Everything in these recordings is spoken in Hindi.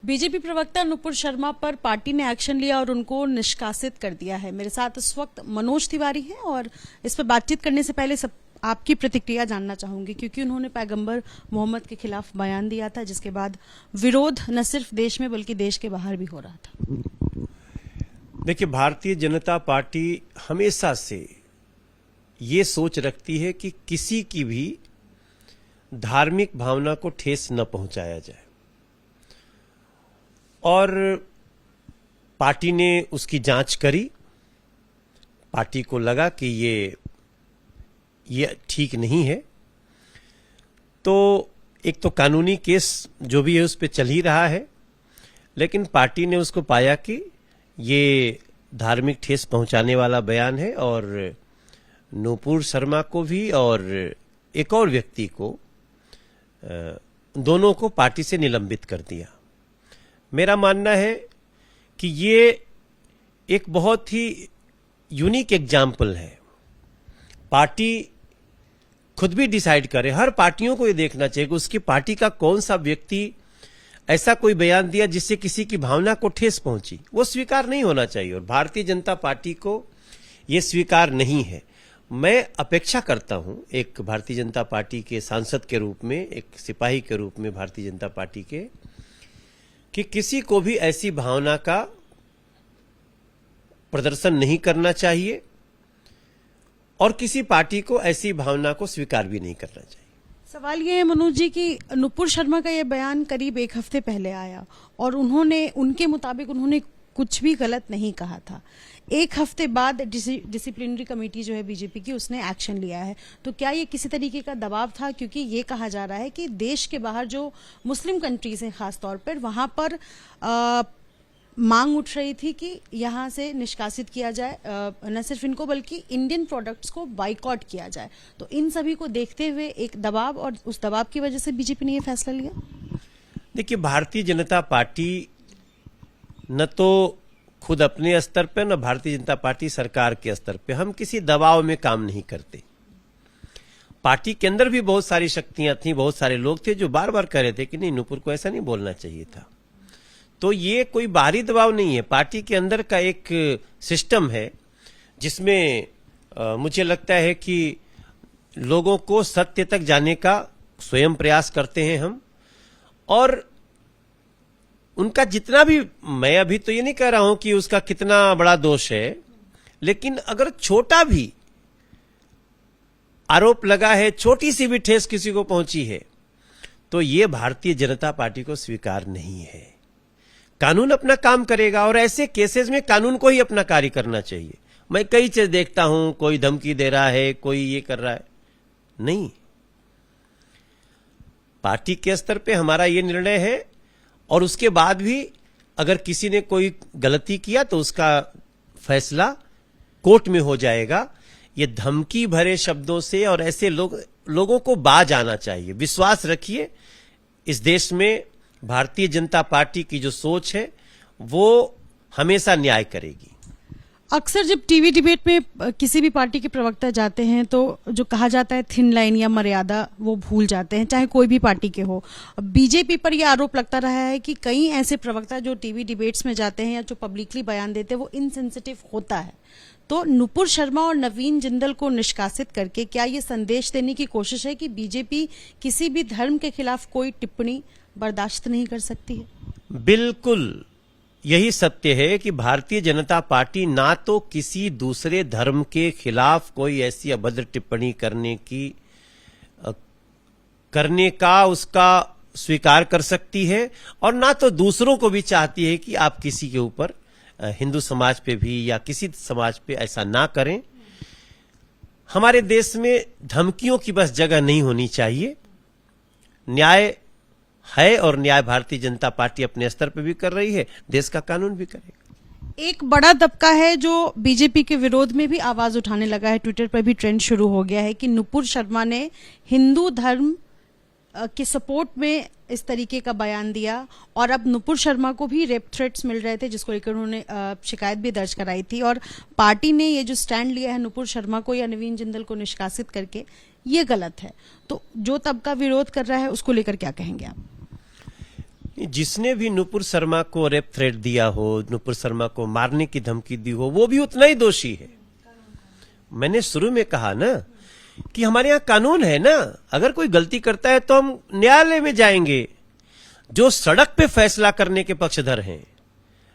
बीजेपी प्रवक्ता नुपुर शर्मा पर पार्टी ने एक्शन लिया और उनको निष्कासित कर दिया है। मेरे साथ इस वक्त मनोज तिवारी हैं और इस पर बातचीत करने से पहले सब आपकी प्रतिक्रिया जानना चाहूंगी, क्योंकि उन्होंने पैगंबर मोहम्मद के खिलाफ बयान दिया था, जिसके बाद विरोध न सिर्फ देश में बल्कि देश के बाहर भी हो रहा था। देखिए, भारतीय जनता पार्टी हमेशा से ये सोच रखती है कि किसी की भी धार्मिक भावना को ठेस न पहुंचाया जाए, और पार्टी ने उसकी जांच करी। पार्टी को लगा कि ये ठीक नहीं है, तो एक तो कानूनी केस जो भी है उस पर चल ही रहा है, लेकिन पार्टी ने उसको पाया कि ये धार्मिक ठेस पहुंचाने वाला बयान है, और नुपुर शर्मा को भी और एक और व्यक्ति को, दोनों को पार्टी से निलंबित कर दिया। मेरा मानना है कि ये एक बहुत ही यूनिक एग्जाम्पल है। पार्टी खुद भी डिसाइड करे, हर पार्टियों को ये देखना चाहिए कि उसकी पार्टी का कौन सा व्यक्ति ऐसा कोई बयान दिया जिससे किसी की भावना को ठेस पहुंची, वो स्वीकार नहीं होना चाहिए, और भारतीय जनता पार्टी को ये स्वीकार नहीं है। मैं अपेक्षा करता हूं एक भारतीय जनता पार्टी के सांसद के रूप में, एक सिपाही के रूप में भारतीय जनता पार्टी के, कि किसी को भी ऐसी भावना का प्रदर्शन नहीं करना चाहिए और किसी पार्टी को ऐसी भावना को स्वीकार भी नहीं करना चाहिए। सवाल ये है मनोज जी कि नुपुर शर्मा का ये बयान करीब एक हफ्ते पहले आया और उनके मुताबिक उन्होंने कुछ भी गलत नहीं कहा था। एक हफ्ते बाद डिसिप्लिनरी कमेटी जो है बीजेपी की, उसने एक्शन लिया है। तो क्या ये किसी तरीके का दबाव था? क्योंकि ये कहा जा रहा है कि देश के बाहर जो मुस्लिम कंट्रीज हैं खास तौर पर, वहां पर मांग उठ रही थी कि यहां से निष्कासित किया जाए, न सिर्फ इनको बल्कि इंडियन प्रोडक्ट्स को बाइकआउट किया जाए। तो इन सभी को देखते हुए एक दबाव, और उस दबाव की वजह से बीजेपी ने यह फैसला लिया। देखिए, भारतीय जनता पार्टी न तो खुद अपने स्तर पे, न भारतीय जनता पार्टी सरकार के स्तर पे, हम किसी दबाव में काम नहीं करते। पार्टी के अंदर भी बहुत सारी शक्तियां थी, बहुत सारे लोग थे जो बार बार कह रहे थे कि नहीं, नुपुर को ऐसा नहीं बोलना चाहिए था। तो ये कोई बाहरी दबाव नहीं है, पार्टी के अंदर का एक सिस्टम है जिसमें मुझे लगता है कि लोगों को सत्य तक जाने का स्वयं प्रयास करते हैं हम, और उनका जितना भी, मैं अभी तो ये नहीं कह रहा हूं कि उसका कितना बड़ा दोष है, लेकिन अगर छोटा भी आरोप लगा है, छोटी सी भी ठेस किसी को पहुंची है, तो ये भारतीय जनता पार्टी को स्वीकार नहीं है। कानून अपना काम करेगा, और ऐसे केसेस में कानून को ही अपना कार्य करना चाहिए। मैं कई चीज देखता हूं, कोई धमकी दे रहा है, कोई ये कर रहा है, नहीं। पार्टी के स्तर पे हमारा ये निर्णय है, और उसके बाद भी अगर किसी ने कोई गलती किया तो उसका फैसला कोर्ट में हो जाएगा। ये धमकी भरे शब्दों से और ऐसे लोगों को बाज आना चाहिए। विश्वास रखिए, इस देश में भारतीय जनता पार्टी की जो सोच है वो हमेशा न्याय करेगी। अक्सर जब टीवी डिबेट में किसी भी पार्टी के प्रवक्ता जाते हैं तो जो कहा जाता है थिन लाइन या मर्यादा, वो भूल जाते हैं, चाहे कोई भी पार्टी के हो। बीजेपी पर यह आरोप लगता रहा है कि कई ऐसे प्रवक्ता जो टीवी डिबेट्स में जाते हैं या जो पब्लिकली बयान देते हैं वो इनसेंसिटिव होता है। तो नुपुर शर्मा और नवीन जिंदल को निष्कासित करके क्या ये संदेश देने की कोशिश है कि बीजेपी किसी भी धर्म के खिलाफ कोई टिप्पणी बर्दाश्त नहीं कर सकती है? बिल्कुल यही सत्य है कि भारतीय जनता पार्टी ना तो किसी दूसरे धर्म के खिलाफ कोई ऐसी अभद्र टिप्पणी करने का उसका स्वीकार कर सकती है, और ना तो दूसरों को भी चाहती है कि आप किसी के ऊपर, हिंदू समाज पे भी या किसी समाज पे ऐसा ना करें। हमारे देश में धमकियों की बस जगह नहीं होनी चाहिए। न्याय है, और न्याय भारतीय जनता पार्टी अपने स्तर पर भी कर रही है, देश का कानून भी करेगा। एक बड़ा तबका है जो बीजेपी के विरोध में भी आवाज उठाने लगा है। ट्विटर पर भी ट्रेंड शुरू हो गया है कि नुपुर शर्मा ने हिंदू धर्म के सपोर्ट में इस तरीके का बयान दिया, और अब नुपुर शर्मा को भी रेप थ्रेट्स मिल रहे थे, जिसको लेकर उन्होंने शिकायत भी दर्ज कराई थी। और पार्टी ने ये जो स्टैंड लिया है नुपुर शर्मा को या नवीन जिंदल को निष्कासित करके, ये गलत है। तो जो तबका विरोध कर रहा है उसको लेकर क्या कहेंगे आप? जिसने भी नुपुर शर्मा को रेप थ्रेट दिया हो, नुपुर शर्मा को मारने की धमकी दी हो, वो भी उतना ही दोषी है। मैंने शुरू में कहा ना कि हमारे यहाँ कानून है ना, अगर कोई गलती करता है तो हम न्यायालय में जाएंगे। जो सड़क पे फैसला करने के पक्षधर हैं,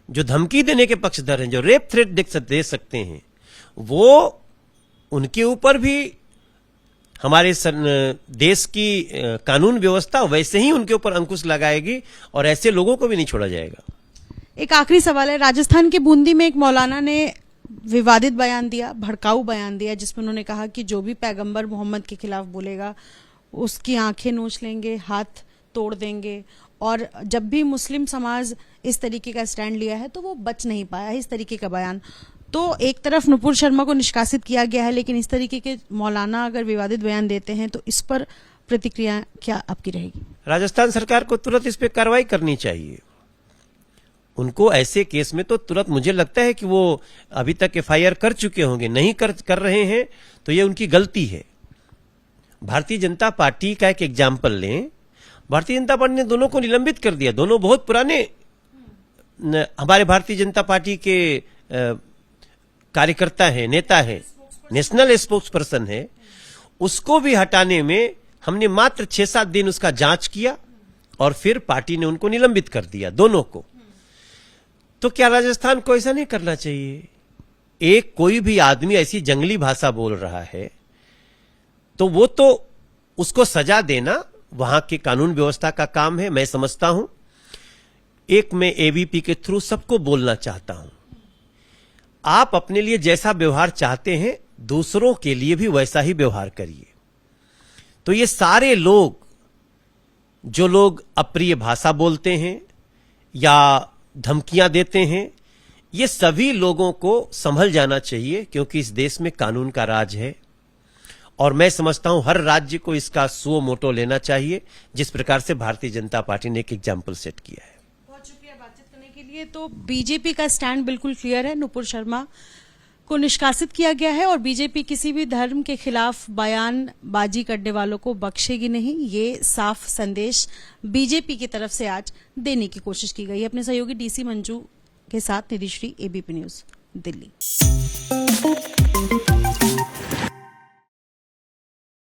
जो धमकी देने के पक्षधर हैं, जो रेप थ्रेट दे सकते हैं, वो उनके ऊपर भी हमारे देश की कानून व्यवस्था वैसे ही उनके ऊपर अंकुश लगाएगी और ऐसे लोगों को भी नहीं छोड़ा जाएगा। एक आखिरी सवाल है, राजस्थान के बूंदी में एक मौलाना ने विवादित बयान दिया, भड़काऊ बयान दिया, जिसमें उन्होंने कहा कि जो भी पैगंबर मोहम्मद के खिलाफ बोलेगा उसकी आंखें नोच लेंगे, हाथ तोड़ देंगे। और जब भी मुस्लिम समाज इस तरीके का स्टैंड लिया है तो वो बच नहीं पाया है, इस तरीके का बयान। तो एक तरफ नुपुर शर्मा को निष्कासित किया गया है, लेकिन इस तरीके के मौलाना अगर विवादित बयान देते हैं तो इस पर प्रतिक्रिया क्या आपकी रहेगी? राजस्थान सरकार को तुरंत इस पे कार्रवाई करनी चाहिए। उनको ऐसे केस में तो तुरंत, मुझे लगता है कि वो अभी तक एफआईआर कर चुके होंगे, नहीं कर रहे हैं तो ये उनकी गलती है। भारतीय जनता पार्टी का एक एग्जाम्पल लें, भारतीय जनता पार्टी ने दोनों को निलंबित कर दिया। दोनों बहुत पुराने हमारे भारतीय जनता पार्टी के कार्यकर्ता है, नेता है, नेशनल स्पोक्स पर्सन है। उसको भी हटाने में हमने मात्र 6-7 दिन उसका जांच किया और फिर पार्टी ने उनको निलंबित कर दिया, दोनों को। तो क्या राजस्थान को ऐसा नहीं करना चाहिए? एक कोई भी आदमी ऐसी जंगली भाषा बोल रहा है तो वो तो उसको सजा देना वहां के कानून व्यवस्था का काम है, मैं समझता हूं। एक मैं एबीपी के थ्रू सबको बोलना चाहता हूं, आप अपने लिए जैसा व्यवहार चाहते हैं दूसरों के लिए भी वैसा ही व्यवहार करिए। तो ये सारे लोग, जो लोग अप्रिय भाषा बोलते हैं या धमकियां देते हैं, ये सभी लोगों को संभल जाना चाहिए, क्योंकि इस देश में कानून का राज है। और मैं समझता हूं हर राज्य को इसका सुओ मोटो लेना चाहिए, जिस प्रकार से भारतीय जनता पार्टी ने एक एग्जाम्पल सेट किया है। बहुत शुक्रिया बातचीत करने के लिए। तो बीजेपी का स्टैंड बिल्कुल क्लियर है, नुपुर शर्मा को निष्कासित किया गया है और बीजेपी किसी भी धर्म के खिलाफ बयानबाजी करने वालों को बख्शेगी नहीं। ये साफ संदेश बीजेपी की तरफ से आज देने की कोशिश की गई है। अपने सहयोगी डीसी मंजू के साथ निधिश्री, एबीपी न्यूज, दिल्ली।